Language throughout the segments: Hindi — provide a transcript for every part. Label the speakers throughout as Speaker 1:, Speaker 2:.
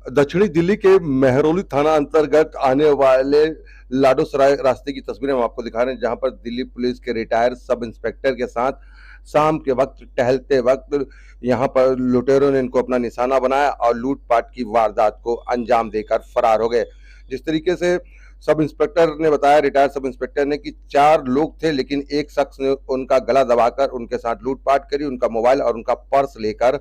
Speaker 1: दक्षिणी दिल्ली के मेहरौली थाना अंतर्गत आने वाले लाडोसराय रास्ते की तस्वीरें हम आपको दिखा रहे हैं, जहां पर दिल्ली पुलिस के रिटायर्ड सब इंस्पेक्टर के साथ शाम के वक्त टहलते वक्त यहां पर लुटेरों ने इनको अपना निशाना बनाया और लूटपाट की वारदात को अंजाम देकर फरार हो गए। जिस तरीके से सब इंस्पेक्टर ने बताया, रिटायर्ड सब इंस्पेक्टर ने, कि 4 लोग थे, लेकिन एक शख्स ने उनका गला दबाकर उनके साथ लूटपाट करी, उनका मोबाइल और उनका पर्स लेकर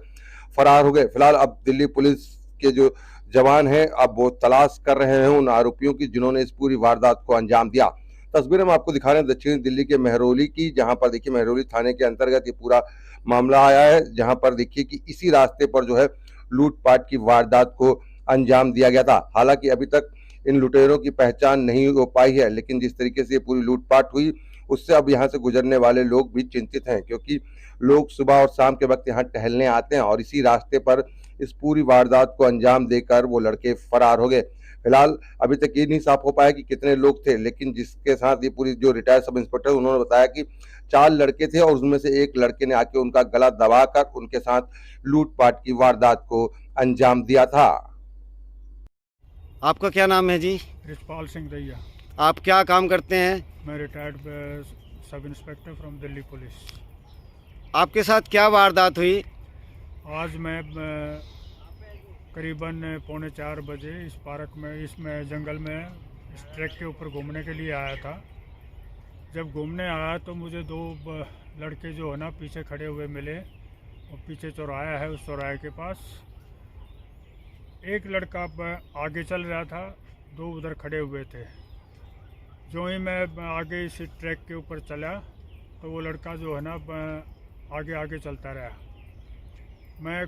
Speaker 1: फरार हो गए। फिलहाल अब दिल्ली पुलिस के जो जवान हैं, अब वो तलाश कर रहे हैं उन आरोपियों की जिन्होंने इस पूरी वारदात को अंजाम दिया। तस्वीरें हम आपको दिखा रहे हैं दक्षिणी दिल्ली के मेहरौली की, जहां पर देखिए मेहरौली थाने के अंतर्गत ये पूरा मामला आया है, जहां पर देखिए कि इसी रास्ते पर जो है लूटपाट की वारदात को अंजाम दिया गया था। हालांकि अभी तक इन लुटेरों की पहचान नहीं हो पाई है, लेकिन जिस तरीके से ये पूरी लूटपाट हुई उससे अब यहाँ से गुजरने वाले लोग भी चिंतित हैं, क्योंकि लोग सुबह और शाम के वक्त यहाँ टहलने आते हैं और इसी रास्ते पर इस पूरी वारदात को अंजाम देकर वो लड़के फरार हो गए। फिलहाल अभी तक ये नहीं साफ हो पाया कि कितने लोग थे, लेकिन जिसके साथ ये पूरी जो रिटायर्ड सब इंस्पेक्टर उन्होंने बताया कि 4 लड़के थे और उसमें से एक लड़के ने आके उनका गला दबाकर उनके साथ लूटपाट की वारदात को अंजाम दिया था।
Speaker 2: आपका क्या नाम है जी?
Speaker 3: रिचपाल सिंह दैया।
Speaker 2: आप क्या काम करते हैं?
Speaker 3: मैं retired sub inspector from Delhi police.
Speaker 2: आपके साथ क्या वारदात हुई?
Speaker 3: आज मैं करीबन 3:45 बजे इस पार्क में, इसमें जंगल में इस ट्रैक के ऊपर घूमने के लिए आया था। जब घूमने आया तो मुझे 2 लड़के जो है ना पीछे खड़े हुए मिले, और पीछे चौराहा है, उस चौराहे के पास एक लड़का आगे चल रहा था, 2 उधर खड़े हुए थे। जो ही मैं आगे इस ट्रैक के ऊपर चला तो वो लड़का जो है ना आगे आगे चलता रहा। मैं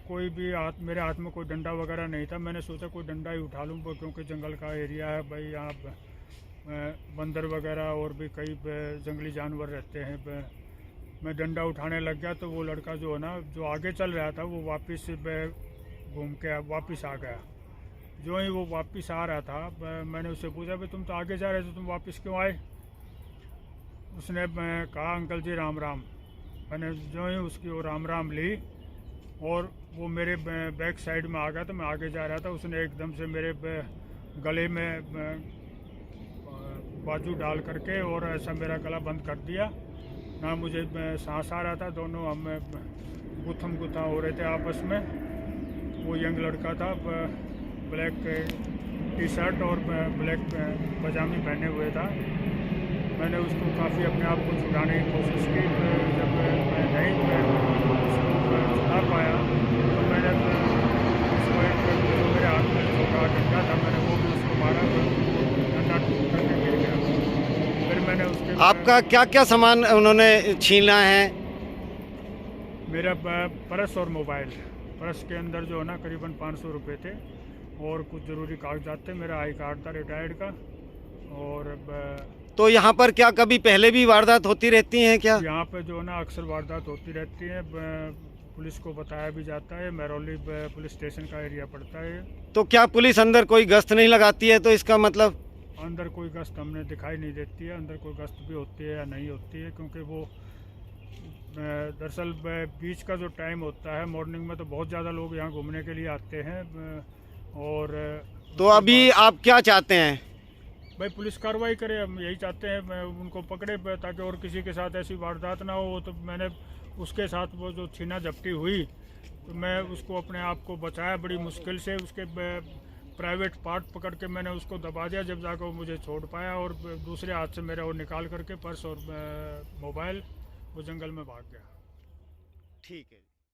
Speaker 3: मेरे हाथ में कोई डंडा वगैरह नहीं था। मैंने सोचा कोई डंडा ही उठा लूँ, क्योंकि जंगल का एरिया है भाई, यहाँ बंदर वगैरह और भी कई जंगली जानवर रहते हैं। मैं डंडा उठाने लग गया तो वो लड़का जो है ना, जो आगे चल रहा था, वो वापस घूम के वापस आ गया। जो ही वो वापस आ रहा था, मैंने उससे पूछा भाई तुम तो आगे जा रहे थे, तुम वापस क्यों आए? उसने कहा अंकल जी राम राम। मैंने जो ही उसकी वो राम राम ली और वो मेरे बैक साइड में आ गया, तो मैं आगे जा रहा था। उसने एकदम से मेरे गले में बाजू डाल करके और ऐसा मेरा गला बंद कर दिया। ना मुझे सांस आ रहा था, दोनों हम गुत्थम गुत्था हो रहे थे आपस में। वो यंग लड़का था, ब्लैक टी शर्ट और ब्लैक पजामी पहने हुए था। मैंने उसको काफ़ी अपने आप को छुड़ाने की कोशिश की। जब मैं नहीं उसको छुड़ा पाया तो मैंने उसको जो मेरे हाथ में छोटा डंडा था, मैंने वो भी उसको मारा, डंडा टूट करके गिर गया। फिर मैंने उसके
Speaker 2: आपका क्या क्या सामान उन्होंने छीना है?
Speaker 3: मेरा पर्स और मोबाइल। पर्स के अंदर जो है ना करीबन 500 रुपये थे और कुछ ज़रूरी कागजात थे। मेरा आई कार्ड था रिटायर्ड का। और
Speaker 2: तो यहाँ पर क्या कभी पहले भी वारदात होती रहती हैं क्या?
Speaker 3: यहाँ पे जो है ना अक्सर वारदात होती रहती है। पुलिस को बताया भी जाता है। मेहरौली पुलिस स्टेशन का एरिया पड़ता है।
Speaker 2: तो क्या पुलिस अंदर कोई गश्त नहीं लगाती है? तो इसका मतलब
Speaker 3: अंदर कोई गश्त हमने दिखाई नहीं देती है। अंदर कोई गश्त भी होती है या नहीं होती है, क्योंकि वो दरअसल बीच का जो टाइम होता है मॉर्निंग में, तो बहुत ज़्यादा लोग यहाँ घूमने के लिए आते हैं। और
Speaker 2: तो अभी आप क्या चाहते हैं?
Speaker 3: भाई पुलिस कार्रवाई करे, हम यही चाहते हैं, उनको पकड़े ताकि और किसी के साथ ऐसी वारदात ना हो। तो मैंने उसके साथ वो जो छीना झपटी हुई, तो मैं उसको अपने आप को बचाया बड़ी मुश्किल से। उसके प्राइवेट पार्ट पकड़ के मैंने उसको दबा दिया, जब जाकर वो मुझे छोड़ पाया। और दूसरे हाथ से मेरा वो निकाल करके पर्स और मोबाइल वो जंगल में भाग गया।
Speaker 2: ठीक है।